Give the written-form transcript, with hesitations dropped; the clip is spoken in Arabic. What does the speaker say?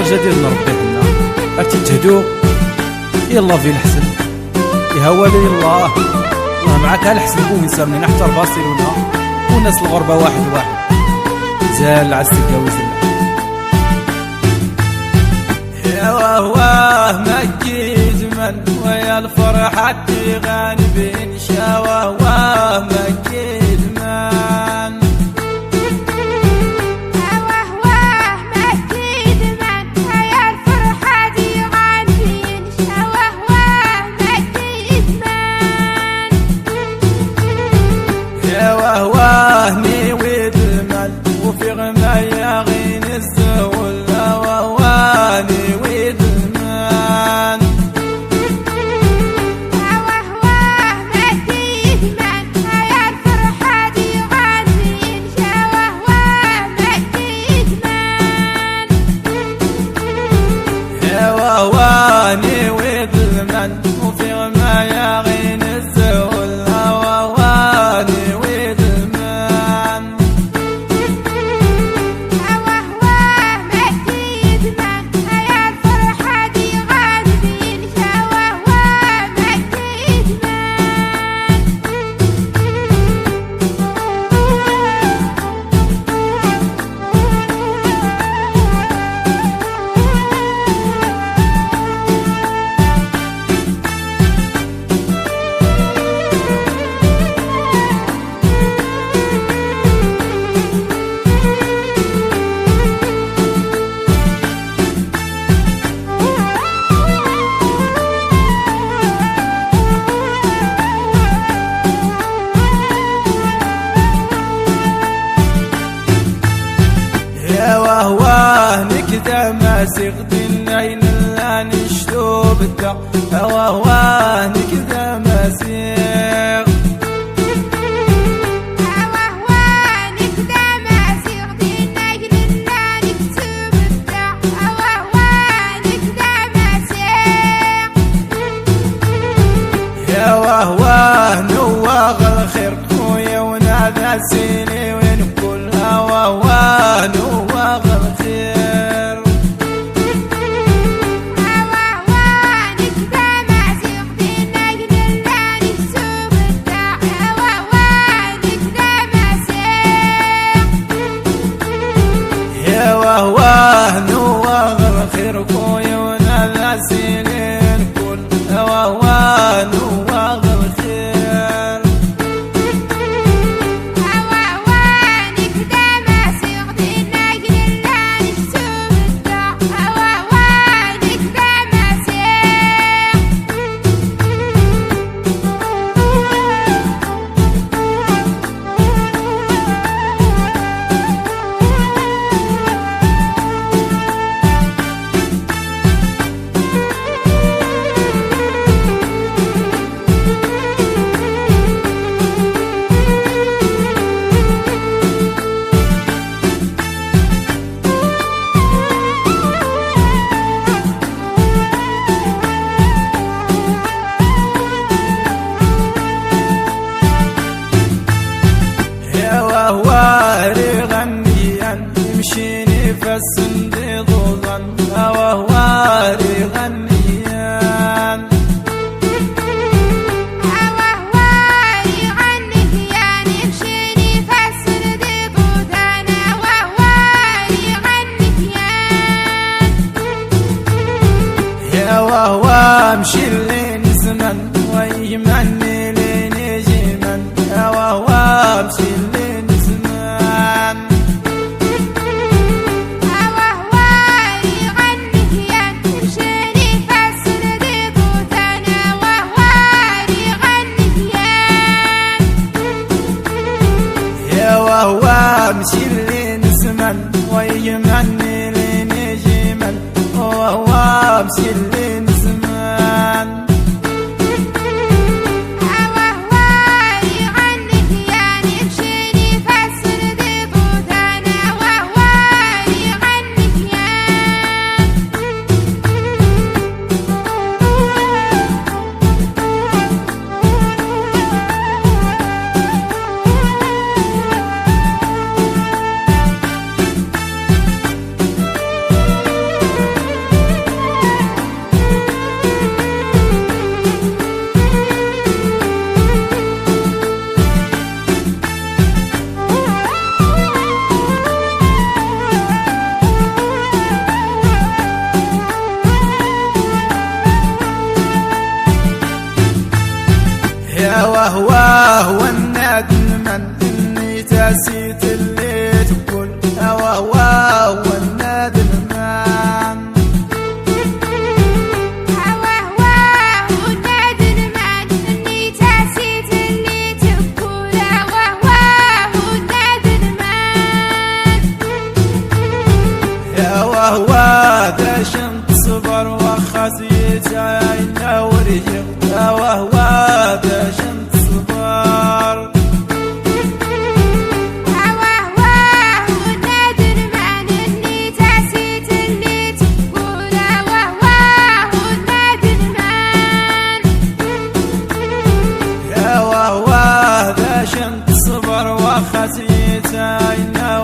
نهار جديد من ربي حنا راك تجهدو. يلا في الحسن يهوى لي الله معاك هالحسن كويسة منين حتى لبرشلونة والناس الغربة واحد زال عستك وزل يا واه مكي زمن ويا الفرحة تغني بين شوا واه مكي زمن وهواني ويدمن وفي غنايا غين الزول وهواني ويدمن وهواه مكي يدمن يا الفرحة دي غادين وهواه مكي يدمن يا وهواني ويدمن وفي غنايا غين الزول وهواني وهواه نكذا ما سقط النين لا نشتو بالدق وهواه نكذا ما سقط وهواه نكذا ما سقط النين لا نشتو بالدق وهواه نكذا ما سقط يا وهواه نواغ الخير خويا ونادى سيني وين كلها وهواه نواغ الخير وهواه نكذا ما سقط النين لا نشتو بالدق وهواه نكذا ما سقط يا وهواه نواغ الخير خويا ونادى سيني كلها وهواه نواغ الخير وهواري غنيا يمشيني فالسندي ضوضا وهواري غنيا وهواري غنيا يمشيني فالسندي ضوضا وهواري غنيا يا وهو مشي لين زمن ويمني لين يجي من يا وهو مشي لين وهو مشي لين زمن ويمني لين يجي من وهو مشي لين زمن وهواري غنيا يمشيني فالسندي ضوضا وهواري غنيا واه والندمان اني تاسيت اللي تقول واه والندمان وهو داشن تصبر وخسيت عينا ورجع وهو داشن تصبر يا وهو داشن تصبر وخسيت عينا